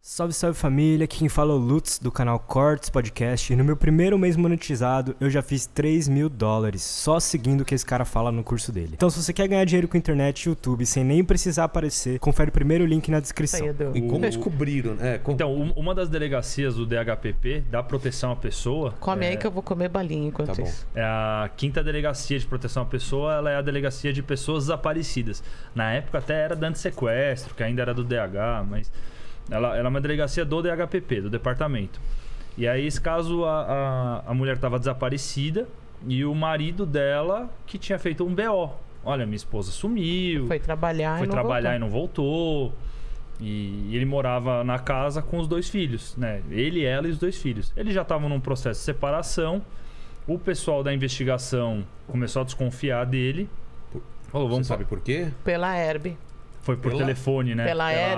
Salve, salve família, aqui quem fala é o Lutz do canal Cortes Podcast e no meu primeiro mês monetizado eu já fiz $3.000 só seguindo o que esse cara fala no curso dele. Então se você quer ganhar dinheiro com internet e YouTube sem nem precisar aparecer, confere o primeiro link na descrição. E como descobriram, né? Então, uma das delegacias do DHPP, da proteção à pessoa... Come aí que eu vou comer balinha enquanto isso. É a 5ª delegacia de proteção à pessoa, ela é a delegacia de pessoas desaparecidas. Na época até era da antissequestro, que ainda era do DH, mas... Ela é uma delegacia do DHPP, do departamento. E aí, esse caso, a mulher estava desaparecida e o marido dela que tinha feito um BO. Olha, minha esposa sumiu. Foi trabalhar e não voltou. E ele morava na casa com os 2 filhos, né? Ele, ela e os 2 filhos. Eles já estavam num processo de separação. O pessoal da investigação começou a desconfiar dele. Falou, Você sabe por quê? Pela Herb. Foi por telefone, né?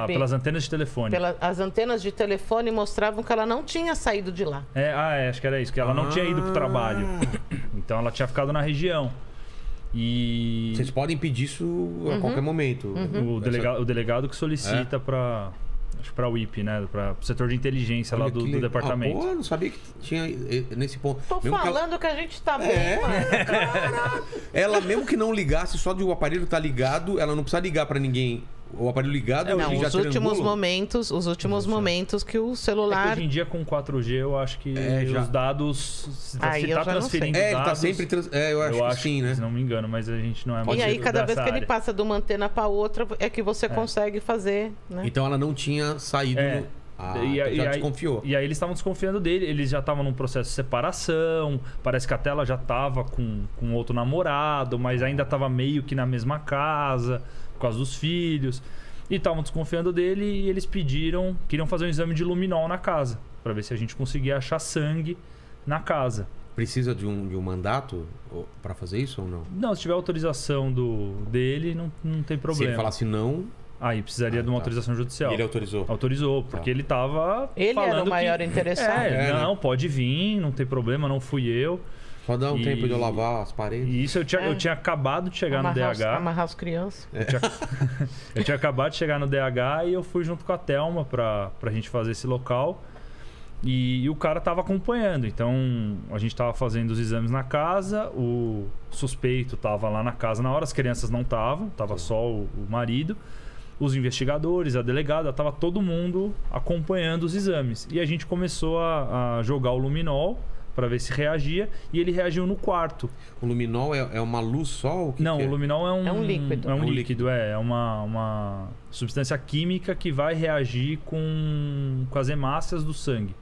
Pelas antenas de telefone. As antenas de telefone mostravam que ela não tinha saído de lá. Acho que era isso, que ela não tinha ido pro trabalho. Então ela tinha ficado na região. E... Vocês podem pedir isso a qualquer momento. O delegado que solicita para o WIP, né? Para o setor de inteligência lá do departamento. Pô, não sabia que tinha nesse ponto. Tô mesmo falando que a gente tá bem, mano. Ela mesmo que não ligasse, só de o aparelho tá ligado, ela não precisa ligar para ninguém. O aparelho ligado, não, já os últimos momentos que o celular... hoje em dia com 4G eu acho que os dados... Se tá transferindo dados... ele tá sempre... eu acho que sim, né? Se não me engano, mas a gente não é muito... E aí cada vez que ele passa de uma antena para outra é que você consegue fazer, né? Então ela não tinha saído... já desconfiou. E aí eles estavam desconfiando dele. Eles já estavam num processo de separação. Parece que até ela já estava com outro namorado, mas ainda estava meio que na mesma casa, por causa dos filhos. E estavam desconfiando dele e eles queriam fazer um exame de luminol na casa, para ver se a gente conseguia achar sangue na casa. Precisa de um mandato para fazer isso ou não? Não, se tiver autorização dele, não tem problema. Se ele falasse não... Aí precisaria de uma autorização judicial. E ele autorizou? Autorizou, porque ele tava Ele falando era o maior interessado. Não, pode vir, não tem problema, não fui eu. Só dá um tempo de eu lavar as paredes. E isso eu tinha acabado de chegar no DH. Amarrar as crianças. Eu tinha acabado de chegar no DH e eu fui junto com a Thelma pra gente fazer esse local. E o cara tava acompanhando. Então, a gente tava fazendo os exames na casa, o suspeito tava lá na casa na hora, as crianças não estavam, tava só o marido. Os investigadores, a delegada, tava todo mundo acompanhando os exames. E a gente começou a jogar o luminol para ver se reagia, e ele reagiu no quarto. O luminol é uma luz só? Não, o luminol é um líquido. É um líquido, é uma substância química que vai reagir com as hemácias do sangue.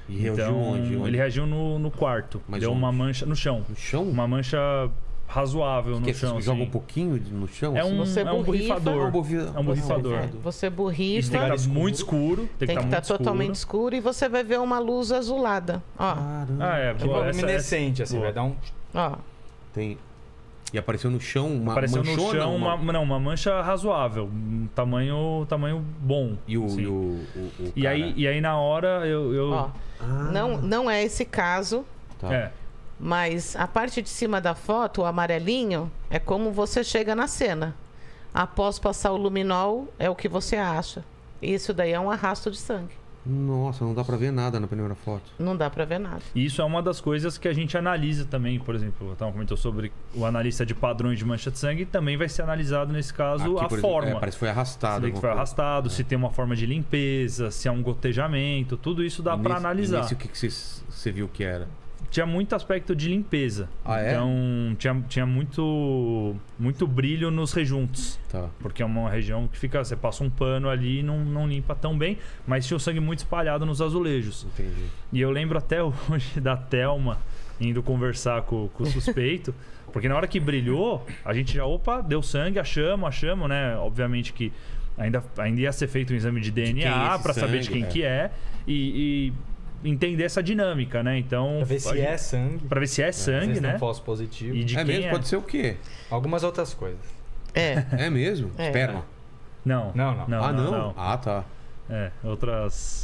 E reagiu onde? Ele reagiu no quarto. Mas deu uma mancha no chão. No chão? Uma mancha razoável no chão. Você joga um pouquinho no chão? É um borrifador. É um borrifador. Você borrifa. Isso tem que estar muito escuro. Tem que estar totalmente escuro e você vai ver uma luz azulada. Ó. Tipo luminescente, assim, vai dar um... Ó. Tem... E apareceu no chão uma mancha? Apareceu no chão uma mancha razoável. Um tamanho bom. E e aí na hora eu... Ó, não é esse caso. Tá. Mas a parte de cima da foto, o amarelinho, é como você chega na cena. Após passar o luminol, é o que você acha. Isso daí é um arrasto de sangue. Nossa, não dá pra ver nada na primeira foto. Não dá pra ver nada. E isso é uma das coisas que a gente analisa também. Por exemplo, o Tom comentou sobre o analista de padrões de mancha de sangue. Também vai ser analisado, nesse caso, a forma. Parece que foi arrastado. Se foi arrastado, se tem uma forma de limpeza, se é um gotejamento. Tudo isso dá pra analisar. E o que você viu que era? Tinha muito aspecto de limpeza. Então tinha muito brilho nos rejuntos. Tá. Porque é uma região que fica... Você passa um pano ali e não limpa tão bem. Mas tinha o sangue muito espalhado nos azulejos. Entendi. E eu lembro até hoje da Thelma indo conversar com o suspeito. Porque na hora que brilhou, a gente já... Opa, deu sangue, achamos, né? Obviamente que ainda ia ser feito um exame de DNA para saber de quem que é. E entender essa dinâmica, né? Então, pra ver se é sangue. Pra ver se é sangue, né? Não falso positivo. E de quem mesmo? Pode ser o quê? Algumas outras coisas. É mesmo? Esperma? Não. Não. Ah, tá.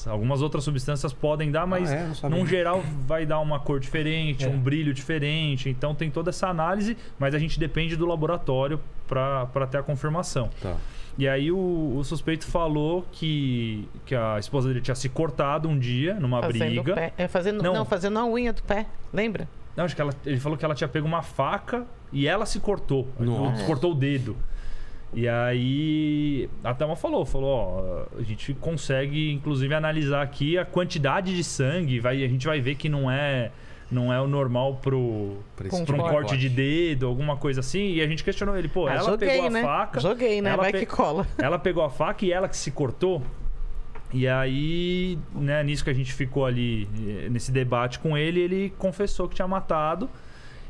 Algumas outras substâncias podem dar, mas num geral vai dar uma cor diferente, um brilho diferente. Então tem toda essa análise, mas a gente depende do laboratório pra ter a confirmação. Tá. E aí o suspeito falou que a esposa dele tinha se cortado um dia numa briga. Fazendo a unha do pé, lembra? Não, acho que ele falou que ela tinha pego uma faca e ela se cortou. Nossa. Cortou o dedo. E aí a Thelma falou, ó, a gente consegue inclusive analisar aqui a quantidade de sangue, a gente vai ver que não é o normal pra um corte de dedo, alguma coisa assim. E a gente questionou ele, ela pegou a faca. Joguei, né? Vai que cola. Ela pegou a faca e ela que se cortou. E aí, né, nisso que a gente ficou ali, nesse debate com ele confessou que tinha matado.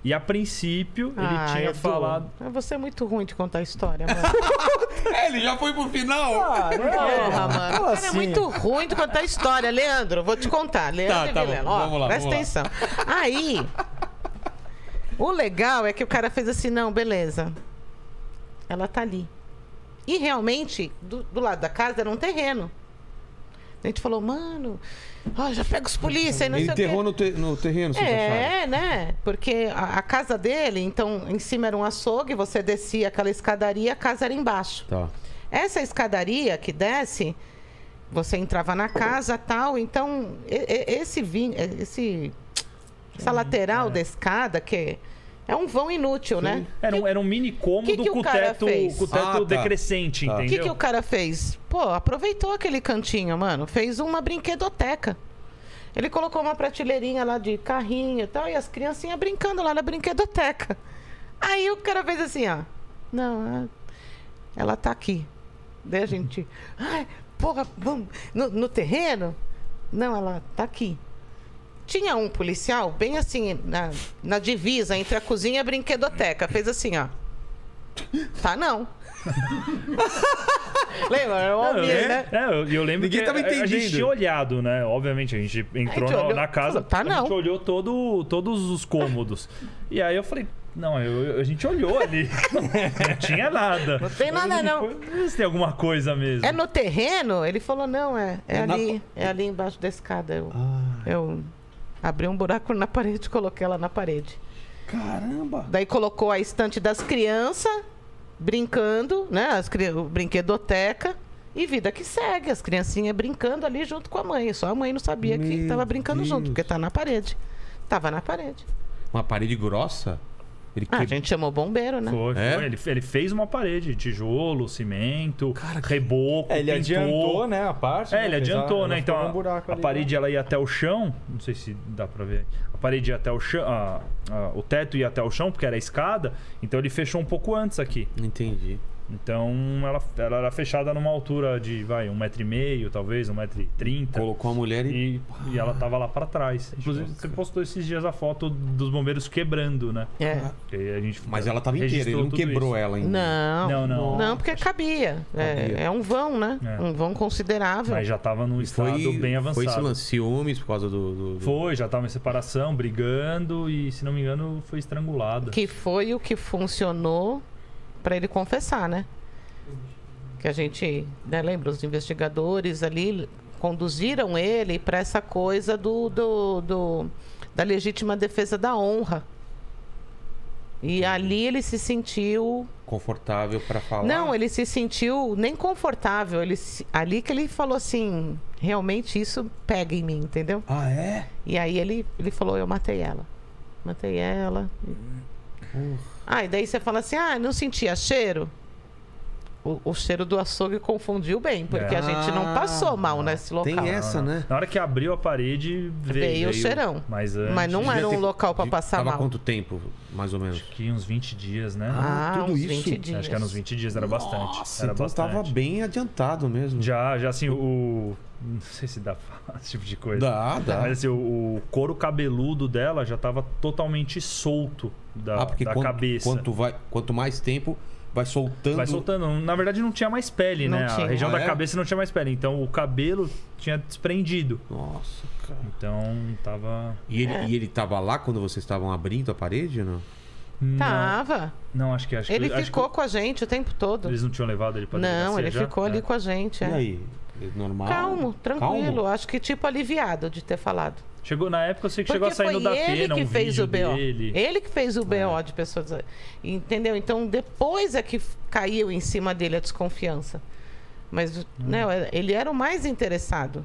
E a princípio, ele tinha falado... Você é muito ruim de contar a história, mano. Ele já foi pro final? Porra, mano. Você é muito ruim de contar a história. Leandro, vou te contar. Leandro e Vilela. Vamos lá, presta atenção. Aí, o legal é que o cara fez assim, não, beleza. Ela tá ali. E realmente, do lado da casa era um terreno. A gente falou, mano, já pega os polícia e não sei o quê. Ele enterrou no terreno, vocês acharam? Né? Porque a casa dele, então, em cima era um açougue, você descia aquela escadaria, a casa era embaixo. Tá. Essa escadaria que desce, você entrava na casa e tal, então, essa lateral da escada, que é um vão inútil, né? Era um mini cômodo com o teto decrescente, entendeu? O que o cara fez? Aproveitou aquele cantinho, mano. Fez uma brinquedoteca. Ele colocou uma prateleirinha lá de carrinho e tal, e as criancinhas brincando lá na brinquedoteca. Aí o cara fez assim, ó. Não, ela tá aqui. Daí a gente... vamos... No terreno? Não, ela tá aqui. Tinha um policial bem assim, na divisa entre a cozinha e a brinquedoteca. Fez assim, ó. Tá, não. Lembra? Era o Almir, né? Eu lembro Ninguém que tava entendendo. A gente tinha olhado, né? Obviamente, a gente entrou na casa, tá, a gente olhou todos os cômodos. E aí eu falei, não, a gente olhou ali. Não tinha nada. Não tem nada, não. Se tem alguma coisa mesmo. É no terreno? Ele falou, não, é ali. É ali embaixo da escada. Eu abri um buraco na parede e coloquei ela na parede. Caramba! Daí colocou a estante das crianças, brincando, né? O brinquedoteca. E vida que segue. As criancinhas brincando ali junto com a mãe. Só a mãe não sabia que estava brincando junto, porque tá na parede. Tava na parede. Uma parede grossa? A gente chamou bombeiro, né? Foi. Ele fez uma parede, tijolo, cimento, reboco, ele pintou. adiantou, né, a parte. Ele adiantou, né? Então a parede ela ia até o chão, não sei se dá pra ver. A parede ia até o chão, o teto ia até o chão, porque era a escada. Então ele fechou um pouco antes aqui. Entendi. Então ela era fechada numa altura de 1,5 m, talvez 1,30 m. Colocou a mulher e ela tava lá pra trás. Inclusive você postou esses dias a foto dos bombeiros quebrando, né? Mas ela tava inteira, ele não quebrou ela ainda. Não, porque cabia. É um vão, né? Um vão considerável. Mas já tava num estado bem avançado. Foi ciúmes por causa do... Foi, já tava em separação, brigando e, se não me engano, foi estrangulada. Que foi o que funcionou para ele confessar, né? Que a gente, né, lembra, os investigadores ali conduziram ele para essa coisa da legítima defesa da honra. E ali ele se sentiu confortável para falar. Não, ele se sentiu nem confortável. Ali que ele falou assim, realmente isso pega em mim, entendeu? Ah, é? E aí ele falou, eu matei ela. Matei ela. E daí você fala assim, não sentia cheiro? O cheiro do açougue confundiu bem, porque a gente não passou mal nesse local. Tem essa, né? Na hora que abriu a parede, veio o cheirão. Mas não era um local para passar mal. Tava quanto tempo, mais ou menos? Acho que uns 20 dias, né? Tudo uns isso? 20 dias. Acho que era uns 20 dias, era bastante. Era então bastante. Tava bem adiantado mesmo. Já assim, não sei se dá pra falar esse tipo de coisa. Dá. Mas assim, o couro cabeludo dela já tava totalmente solto da cabeça. Quanto mais tempo, vai soltando. Na verdade, não tinha mais pele, né? Tinha. A região da cabeça não tinha mais pele. Então, o cabelo tinha desprendido. Nossa, cara. Então, tava... E ele tava lá quando vocês estavam abrindo a parede ou não? Tava. Não, acho que Ele ficou com a gente o tempo todo. Eles não tinham levado ele pra Não, delegacia ele já? ficou ali com a gente. E aí? Normal? Calmo, tranquilo. Calmo? Acho que tipo aliviado de ter falado. Chegou na época, eu sei que Porque chegou a sair no foi Datena, ele que um fez vídeo o BO. dele. Ele que fez o BO de pessoas. Entendeu? Então depois é que caiu em cima dele a desconfiança. Mas né, ele era o mais interessado.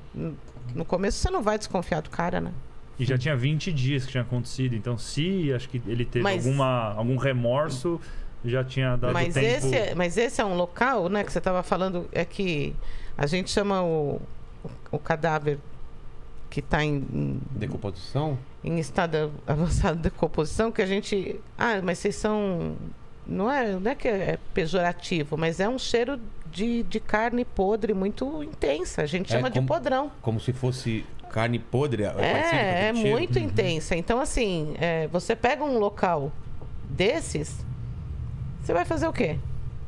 No começo você não vai desconfiar do cara, né? E já tinha 20 dias que tinha acontecido. Então, se acho que ele teve algum remorso, já tinha dado mas tempo... Mas esse é um local, né, que você estava falando, é que a gente chama o cadáver que está em decomposição? Em estado avançado de decomposição, que a gente... Ah, mas vocês são... Não é que é pejorativo, mas é um cheiro de carne podre muito intensa. A gente chama de podrão. Como se fosse carne podre? É muito intensa. Então, assim, você pega um local desses, você vai fazer o quê?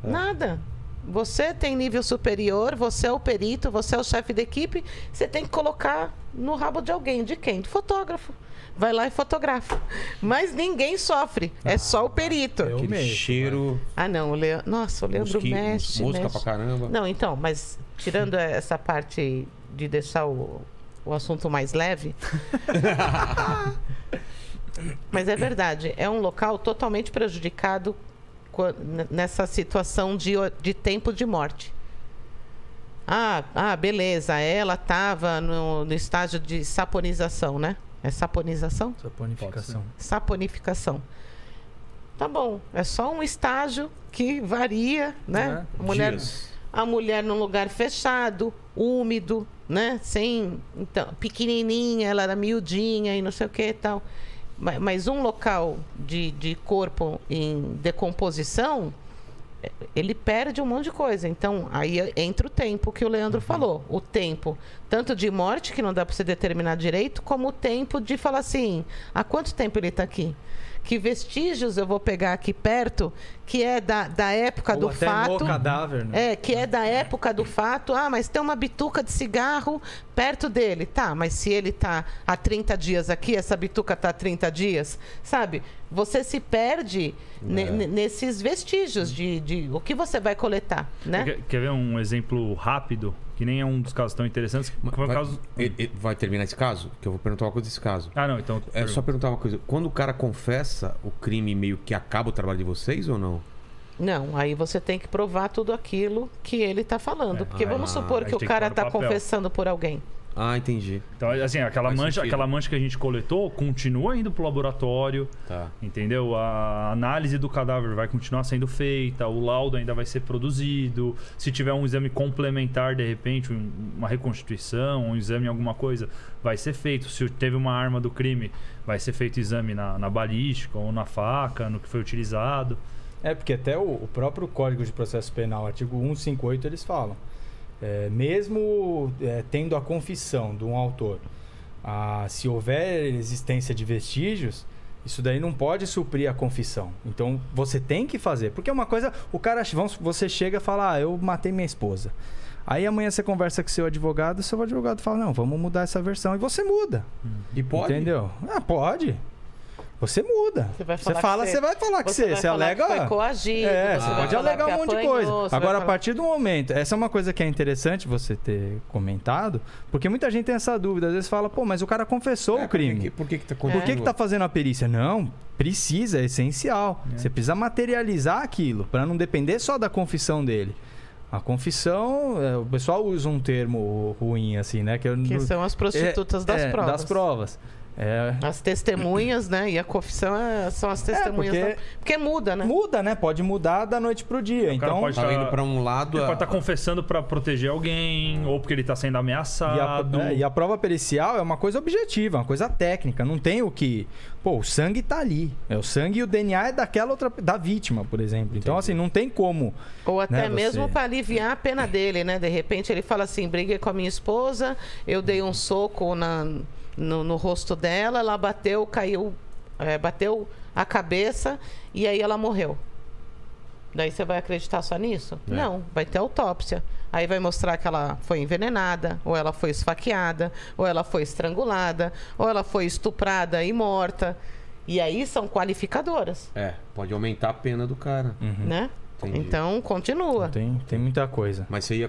Nada. Você tem nível superior, você é o perito, você é o chefe da equipe, você tem que colocar no rabo de alguém. De quem? Do fotógrafo. Vai lá e fotografa. Mas ninguém sofre. É só o perito. Aquele cheiro... Ah, não. Nossa, o Leandro mexe. Mosca pra caramba. Não, então, mas tirando essa parte de deixar o assunto mais leve... Mas é verdade. É um local totalmente prejudicado nessa situação de tempo de morte. Beleza. Ela estava no estágio de saponização, né? É saponização? Saponificação. Saponificação. Tá bom. É só um estágio que varia, né? A mulher num lugar fechado, úmido, né? Então, pequenininha, ela era miudinha e não sei o que e tal. Mas um local de corpo em decomposição, ele perde um monte de coisa. Então, aí entra o tempo que o Leandro falou. O tempo, tanto de morte, que não dá para você determinar direito, como o tempo de falar assim, há quanto tempo ele está aqui? Que vestígios eu vou pegar aqui perto, que é da época ou do até fato. No cadáver, né? Que é da época do fato. Mas tem uma bituca de cigarro perto dele. Tá, mas se ele tá há 30 dias aqui, essa bituca tá há 30 dias, sabe? Você se perde nesses vestígios de o que você vai coletar, né? Quer ver um exemplo rápido? Que nem é um dos casos tão interessantes. Vai terminar esse caso? Que eu vou perguntar uma coisa desse caso. Não, então... É só perguntar uma coisa. Quando o cara confessa o crime, meio que acaba o trabalho de vocês ou não? Não, aí você tem que provar tudo aquilo que ele está falando. Porque vamos supor que o cara está confessando por alguém. Entendi. Então, assim, aquela mancha que a gente coletou continua indo pro laboratório. Tá. Entendeu? A análise do cadáver vai continuar sendo feita, o laudo ainda vai ser produzido. Se tiver um exame complementar, de repente, uma reconstituição, um exame, alguma coisa, vai ser feito. Se teve uma arma do crime, vai ser feito exame na balística ou na faca, no que foi utilizado. Porque até o próprio Código de Processo Penal, artigo 158, eles falam. Mesmo tendo a confissão de um autor, se houver existência de vestígios, isso daí não pode suprir a confissão. Então você tem que fazer, porque é uma coisa, você chega e fala, eu matei minha esposa. Aí amanhã você conversa com seu advogado fala, não, vamos mudar essa versão, e você muda. E pode? Entendeu? Pode. Você muda. Você vai falar que você alega. Que foi coagido. Você pode alegar um monte de coisa. Agora, a partir do momento. Essa é uma coisa que é interessante você ter comentado, porque muita gente tem essa dúvida. Às vezes fala, mas o cara confessou o crime. Por que tá fazendo a perícia? Não, precisa, é essencial. Você precisa materializar aquilo, para não depender só da confissão dele. A confissão, o pessoal usa um termo ruim, assim, né? Que são as prostitutas das provas. Das provas. As testemunhas, né? E a confissão são as testemunhas. Porque muda, né? Muda, né? Pode mudar da noite pro dia. Então, pode indo para um lado. Ele pode estar confessando para proteger alguém, ou porque ele está sendo ameaçado. E a prova pericial é uma coisa objetiva, uma coisa técnica. Não tem o que. O sangue tá ali. O sangue e o DNA é daquela outra. Da vítima, por exemplo. Entendi. Então, assim, não tem como. Ou até mesmo para aliviar a pena dele, né? De repente ele fala assim: briguei com a minha esposa, eu dei um soco no rosto dela, ela bateu, caiu, bateu a cabeça e aí ela morreu. Daí você vai acreditar só nisso? Não, vai ter autópsia. Aí vai mostrar que ela foi envenenada, ou ela foi esfaqueada, ou ela foi estrangulada, ou ela foi estuprada e morta. E aí são qualificadoras, Pode aumentar a pena do cara. né? Entendi. Então, continua. Tem muita coisa. Mas você ia